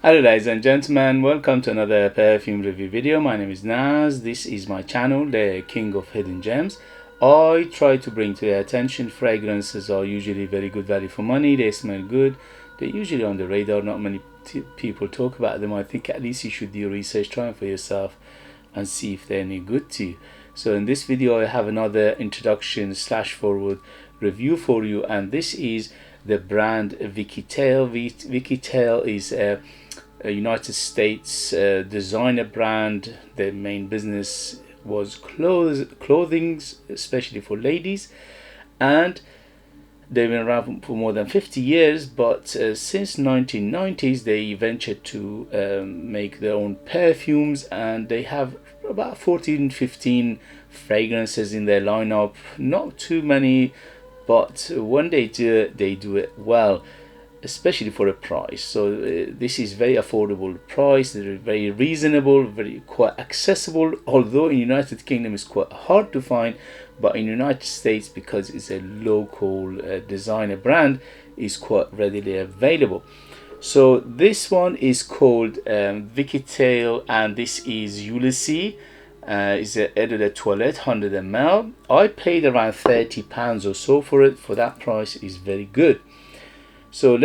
Hello ladies and gentlemen, welcome to another perfume review video. My name is Naz. This is my channel, the King of Hidden Gems. I try to bring to your attention fragrances are usually very good value for money. They smell good. They're usually on the radar. Not many people talk about them. I think at least you should do your research, try them for yourself and see if they're any good to you. So in this video I have another introduction slash forward review for you, and this is the brand Vicky Tiel. Vicky Tiel is a United States designer brand. Their main business was clothing, especially for ladies, and they've been around for more than 50 years, but since 1990s they ventured to make their own perfumes, and they have about 14-15 fragrances in their lineup. Not too many, but when they do it well, especially for a price. So this is very affordable price. They're very reasonable, very quite accessible, although in United Kingdom it's quite hard to find, but in United States, because it's a local designer brand, is quite readily available. So this one is called Vicky Tiel, and this is Ulysse. It's a Eau de Toilette 100 ml. I paid around £30 or so for it. For that price is very good. So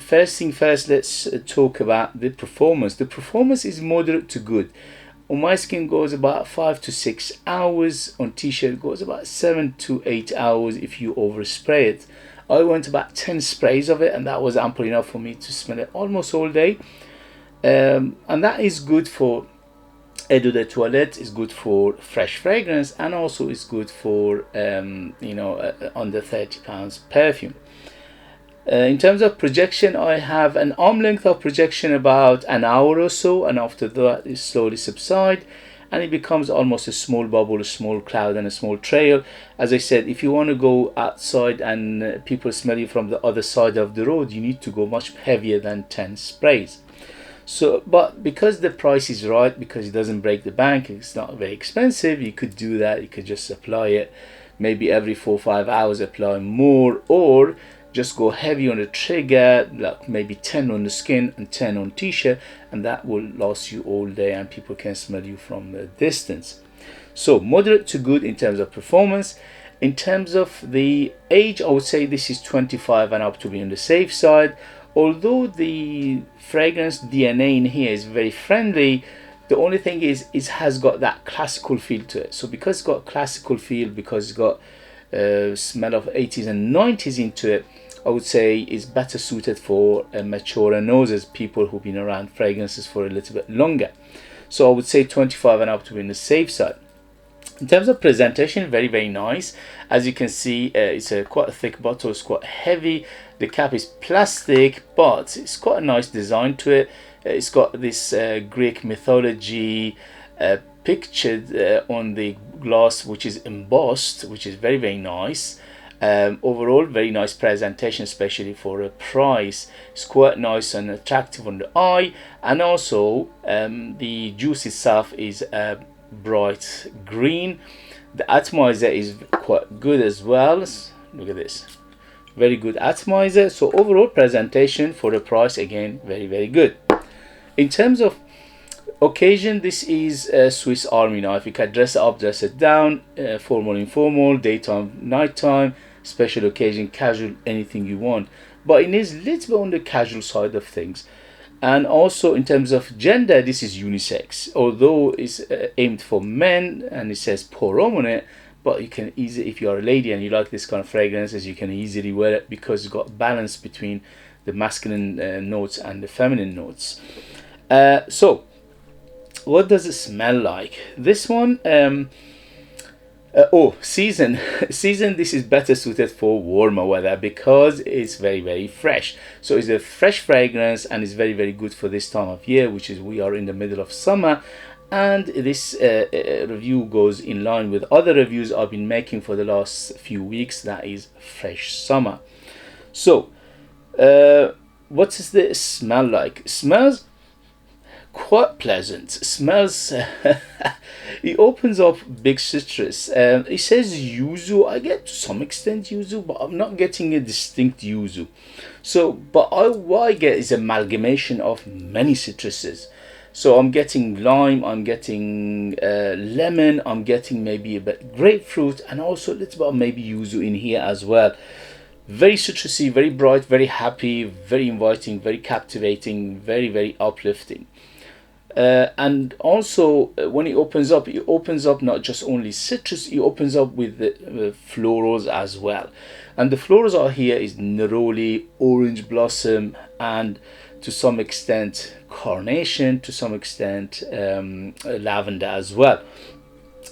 first thing first, let's talk about the performance. The performance is moderate to good. On my skin goes about 5 to 6 hours. On t-shirt goes about 7 to 8 hours if you overspray it. I went about 10 sprays of it, and that was ample enough for me to smell it almost all day. And that is good for Eau de Toilette, is good for fresh fragrance, and also is good for under £30 perfume. In terms of projection, I have an arm length of projection about an hour or so, and after that it slowly subsides and it becomes almost a small bubble, a small cloud and a small trail. As I said, if you want to go outside and people smell you from the other side of the road, you need to go much heavier than 10 sprays. So, but because the price is right, because it doesn't break the bank, it's not very expensive, you could do that. You could just apply it maybe every 4 or 5 hours, apply more, or just go heavy on the trigger, like maybe 10 on the skin and 10 on t-shirt, and that will last you all day and people can smell you from a distance. So moderate to good in terms of performance. In terms of the age, I would say this is 25 and up to be on the safe side. Although the fragrance DNA in here is very friendly, the only thing is it has got that classical feel to it. So because it's got classical feel, because it's got smell of 80s and 90s into it, I would say is better suited for mature noses, people who've been around fragrances for a little bit longer. So I would say 25 and up to be on the safe side. In terms of presentation, very, very nice. As you can see, it's quite a thick bottle, it's quite heavy. The cap is plastic, but it's quite a nice design to it. It's got this Greek mythology pictured on the glass, which is embossed, which is very, very nice. Overall, very nice presentation, especially for a price. It's quite nice and attractive on the eye, and also the juice itself is bright green. The atomizer is quite good as well. Look at this, very good atomizer. So overall presentation for the price, again, very, very good. In terms of occasion, this is a Swiss Army knife. You can dress it up, dress it down, formal, informal, daytime, nighttime, special occasion, casual, anything you want. But it is a little bit on the casual side of things. And also in terms of gender, this is unisex, although it's aimed for men and it says pour on it, but you can easily, if you are a lady and you like this kind of fragrances, you can easily wear it because it's got balance between the masculine notes and the feminine notes. So what does it smell like? This one, season. This is better suited for warmer weather because it's very, very fresh. So it's a fresh fragrance and it's very, very good for this time of year, which is we are in the middle of summer. And this review goes in line with other reviews I've been making for the last few weeks, that is fresh summer. So what does the smell like? It smells quite pleasant. Smells. It opens up big citrus. It says yuzu. I get to some extent yuzu, but I'm not getting a distinct yuzu. So, but what I get is amalgamation of many citruses. So I'm getting lime, I'm getting lemon, I'm getting maybe a bit grapefruit, and also a little bit of maybe yuzu in here as well. Very citrusy, very bright, very happy, very inviting, very captivating, very, very uplifting. And also when it opens up not just only citrus, it opens up with the florals as well. And the florals are here is neroli, orange blossom, and to some extent carnation, to some extent lavender as well.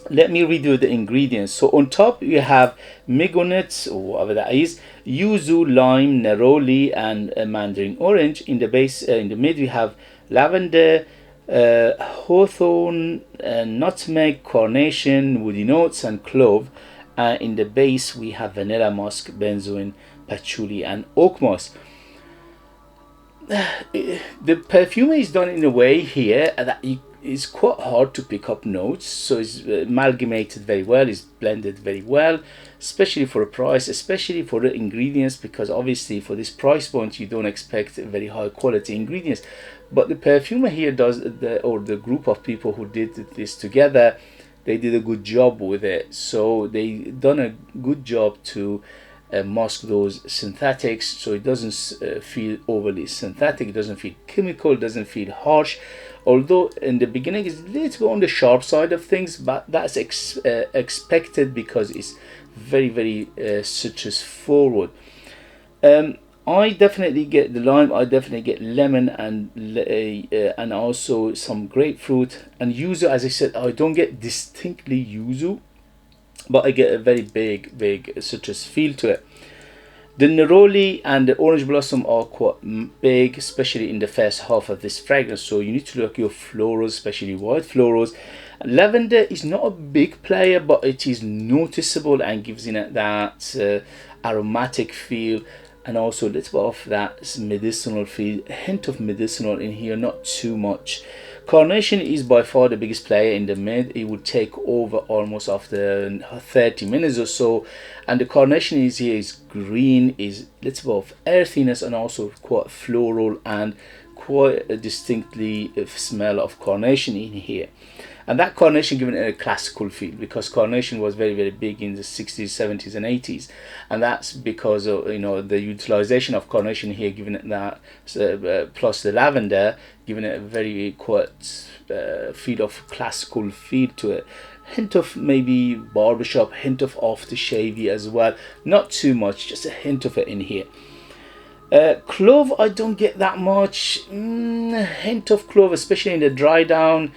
Let me redo the ingredients. So on top you have mignonette, or whatever that is, yuzu, lime, neroli, and mandarin orange. In the base, in the mid, we have lavender, hawthorn, nutmeg, carnation, woody notes, and clove. In the base, we have vanilla, musk, benzoin, patchouli, and oak moss. The perfume is done in a way here that it's quite hard to pick up notes, so it's amalgamated very well, it's blended very well, especially for a price, especially for the ingredients, because obviously for this price point you don't expect very high quality ingredients. But the perfumer here does, or the group of people who did this together, they did a good job with it. So they done a good job to mask those synthetics, so it doesn't feel overly synthetic, it doesn't feel chemical, it doesn't feel harsh. Although in the beginning it's a little bit on the sharp side of things, but that's expected because it's very, very citrus forward. I definitely get the lime, I definitely get lemon, and also some grapefruit and yuzu. As I said, I don't get distinctly yuzu, but I get a very big citrus feel to it. The neroli and the orange blossom are quite big, especially in the first half of this fragrance, so you need to look at your florals, especially white florals. Lavender is not a big player, but it is noticeable and gives it that aromatic feel, and also a little bit of that medicinal feel, a hint of medicinal in here, not too much. Carnation is by far the biggest player in the mid. It would take over almost after 30 minutes or so. And the carnation is here is green, is a little bit of earthiness, and also quite floral and quite a distinctly smell of carnation in here. And that carnation giving it a classical feel, because carnation was very, very big in the 60s, 70s, and 80s, and that's because of, you know, the utilization of carnation here, giving it that plus the lavender, giving it a very quite feel of classical feel to it. Hint of maybe barbershop, hint of aftershavey as well. Not too much, just a hint of it in here. Clove, I don't get that much. Hint of clove, especially in the dry down,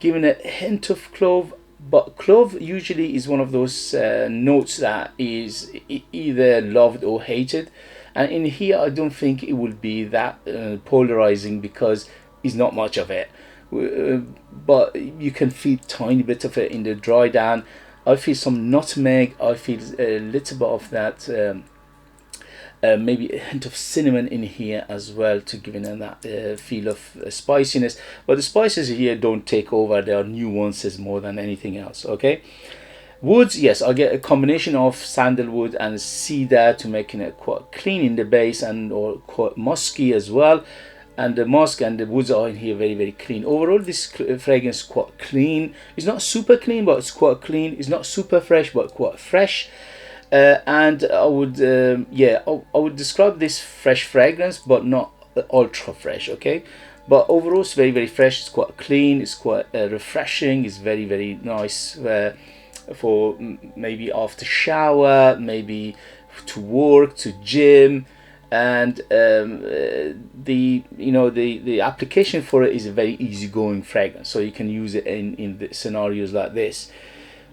giving a hint of clove. But clove usually is one of those notes that is either loved or hated, and in here I don't think it will be that polarizing, because it's not much of it, but you can feel tiny bit of it in the dry down. I feel some nutmeg, I feel a little bit of that maybe a hint of cinnamon in here as well, to give it that feel of spiciness. But the spices here don't take over, they are nuances more than anything else. Okay, woods, yes, I get a combination of sandalwood and cedar to making it quite clean in the base, and or quite musky as well. And the musk and the woods are in here very, very clean. Overall, this fragrance is quite clean. It's not super clean, but it's quite clean. It's not super fresh, but quite fresh. And I would I would describe this fresh fragrance, but not ultra fresh. Okay, but overall it's very, very fresh. It's quite clean, it's quite refreshing, it's very, very nice for maybe after shower, maybe to work, to gym. And the application for it is a very easygoing fragrance, so you can use it in the scenarios like this.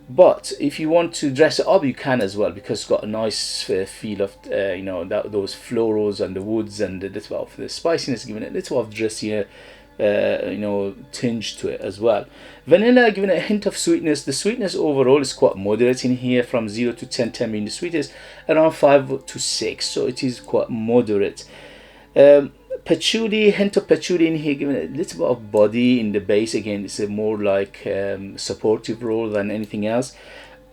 But if you want to dress it up, you can as well, because it's got a nice feel of those florals and the woods, and the little of the spiciness, giving it a little of dressier tinge to it as well. Vanilla giving it a hint of sweetness. The sweetness overall is quite moderate in here, from 0 to 10, 10 being the sweetest, around 5 to 6, so it is quite moderate. patchouli, hint of patchouli in here, giving it a little bit of body in the base. Again, it's a more like supportive role than anything else.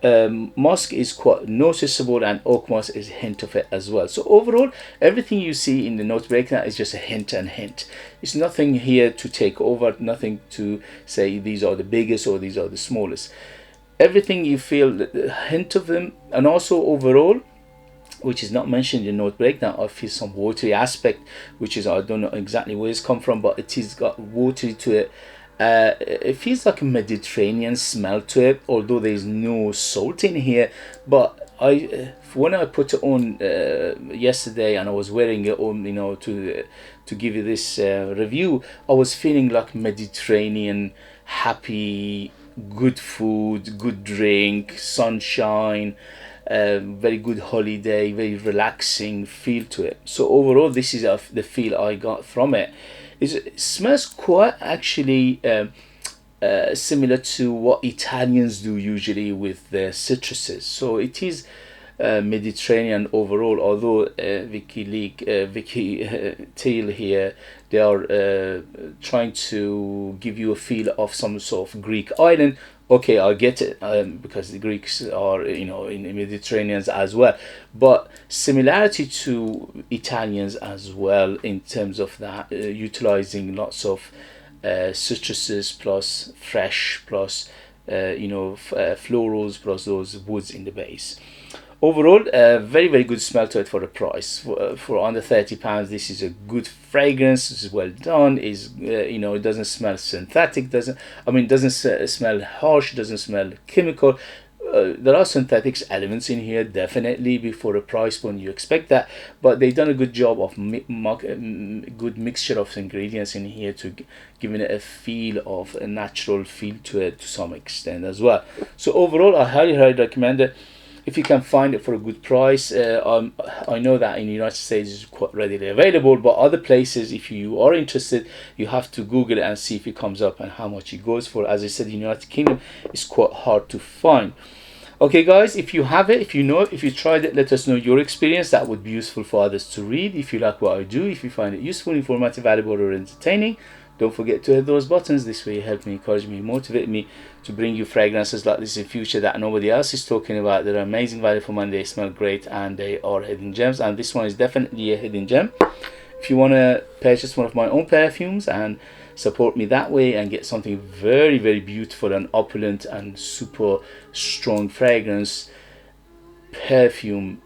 Musk is quite noticeable, and oak moss is a hint of it as well. So overall, everything you see in the note breakdown is just a hint and hint. It's nothing here to take over, nothing to say these are the biggest or these are the smallest. Everything you feel a hint of them. And also overall, which is not mentioned in the note breakdown, I feel some watery aspect, which is, I don't know exactly where it's come from, but it has got watery to it. It feels like a Mediterranean smell to it, although there's no salt in here. But when I put it on yesterday and I was wearing it on, you know, to give you this review, I was feeling like Mediterranean, happy, good food, good drink, sunshine, very good holiday, very relaxing feel to it. So overall, this is the feel I got from it. It smells quite actually similar to what Italians do usually with their citruses. So it is Mediterranean overall, although Vicky Tiel here, they are trying to give you a feel of some sort of Greek island. Okay, I get it, because the Greeks are, you know, in the Mediterraneans as well, but similarity to Italians as well in terms of that, utilizing lots of citruses plus fresh plus florals plus those woods in the base. Overall, very good smell to it for the price. For under £30, this is a good fragrance. It's well done. It doesn't smell synthetic. Doesn't smell harsh. Doesn't smell chemical. There are synthetic elements in here, definitely, before a price point you expect that, but they've done a good job of good mixture of ingredients in here to giving it a feel of a natural feel to it to some extent as well. So overall, I highly recommend it. If you can find it for a good price, I know that in the United States it's quite readily available, but other places, if you are interested, you have to Google it and see if it comes up and how much it goes for. As I said, in the United Kingdom, it's quite hard to find. Okay guys, if you have it, if you know it, if you tried it, let us know your experience. That would be useful for others to read. If you like what I do, if you find it useful, informative, valuable, or entertaining, don't forget to hit those buttons. This way you help me, encourage me, motivate me to bring you fragrances like this in future that nobody else is talking about. They're amazing value for money, they smell great, and they are hidden gems, and this one is definitely a hidden gem. If you want to purchase one of my own perfumes and support me that way and get something very beautiful and opulent and super strong fragrance, perfume,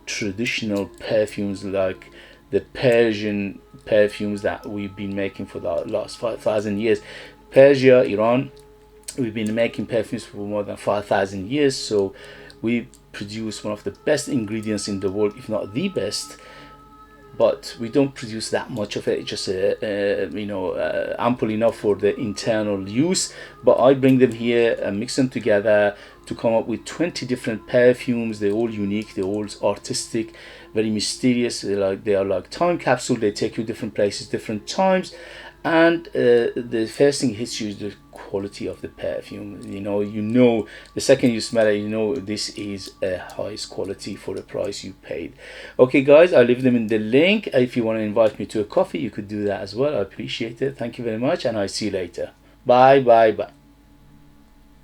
traditional perfumes like the Persian perfumes that we've been making for the last 5,000 years. Persia, Iran, we've been making perfumes for more than 5,000 years, so we produce one of the best ingredients in the world, if not the best, but we don't produce that much of it, just ample enough for the internal use. But I bring them here and mix them together to come up with 20 different perfumes. They're all unique, they're all artistic, very mysterious. They are like time capsule. They take you different places, different times, and the first thing hits you is the quality of the perfume. You know the second you smell it, you know this is a highest quality for the price you paid. Okay guys, I'll leave them in the link. If you want to invite me to a coffee, you could do that as well. I appreciate it. Thank you very much, and I'll see you later. Bye.